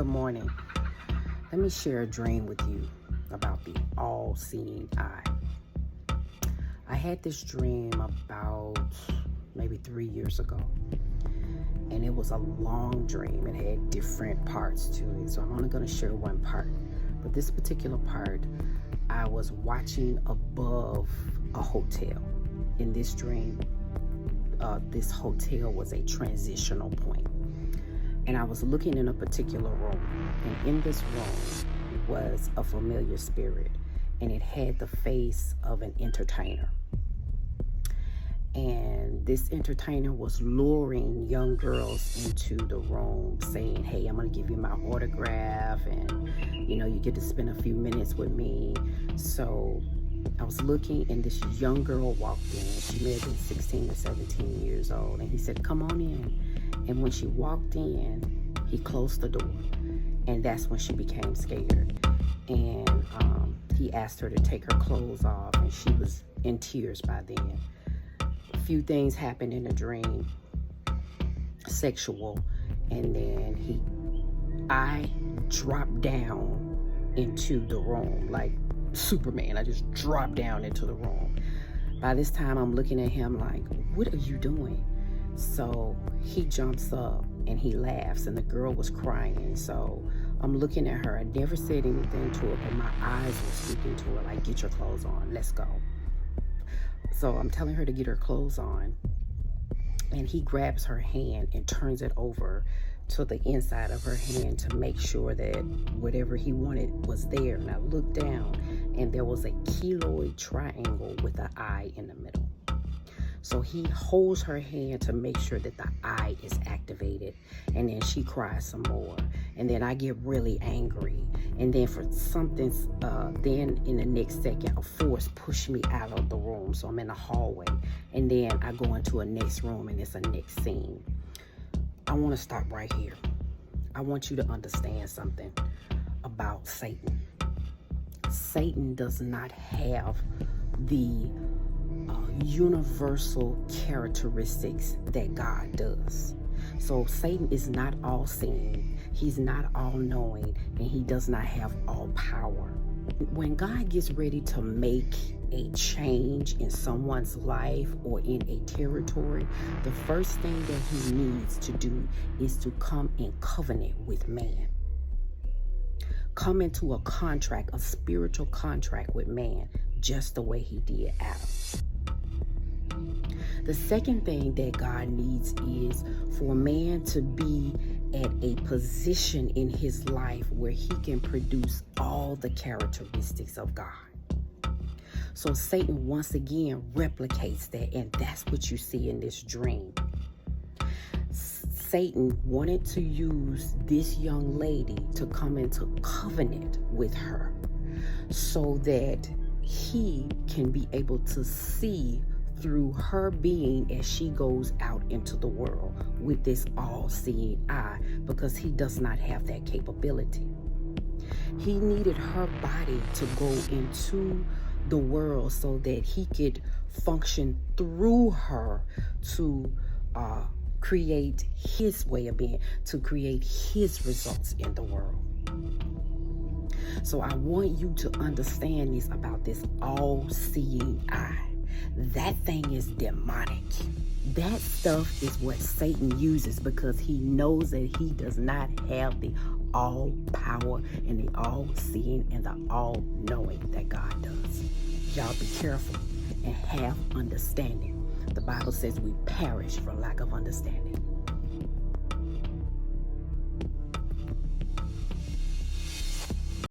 Good morning. Let me share a dream with you about the all-seeing eye. I had this dream about maybe 3 years ago, and it was a long dream. It had different parts to it, so I'm only going to share one part. But this particular part, I was watching above a hotel. In this dream, this hotel was a transitional point. And I was looking in a particular room, and in this room was a familiar spirit, and it had the face of an entertainer. And this entertainer was luring young girls into the room, saying, hey, I'm going to give you my autograph, and you get to spend a few minutes with me. So I was looking, and this young girl walked in. She may have been 16 or 17 years old, and he said, come on in. And when she walked in, he closed the door, and that's when she became scared. And he asked her to take her clothes off, and she was in tears by then. A few things happened in the dream, sexual, and then I dropped down into the room like Superman. I just dropped down into the room. By this time, I'm looking at him like, what are you doing? So he jumps up and he laughs, and the girl was crying. So I'm looking at her. I never said anything to her, but my eyes were speaking to her like, get your clothes on, let's go. So I'm telling her to get her clothes on, and he grabs her hand and turns it over to the inside of her hand to make sure that whatever he wanted was there. And I looked down, and there was a keloid triangle with an eye in the middle. So he holds her hand to make sure that the eye is activated, and then she cries some more, and then I get really angry, and then for something, then in the next second, a force pushed me out of the room, so I'm in the hallway, and then I go into a next room, and it's a next scene. I want to stop right here. I want you to understand something about Satan. Satan does not have the universal characteristics that God does. So Satan is not all seeing, he's not all knowing, and he does not have all power. When God gets ready to make a change in someone's life or in a territory, the first thing that he needs to do is to come in covenant with man. Come into a contract, a spiritual contract with man, just the way he did Adam. The second thing that God needs is for man to be at a position in his life where he can produce all the characteristics of God. So Satan once again replicates that, and that's what you see in this dream. Satan wanted to use this young lady to come into covenant with her so that he can be able to see through her being as she goes out into the world with this all-seeing eye, because he does not have that capability. He needed her body to go into the world so that he could function through her to create his way of being, to create his results in the world. So I want you to understand this about this all-seeing eye. That thing is demonic. That stuff is what Satan uses because he knows that he does not have the all power and the all seeing and the all knowing that God does. Y'all be careful and have understanding. The Bible says we perish for lack of understanding.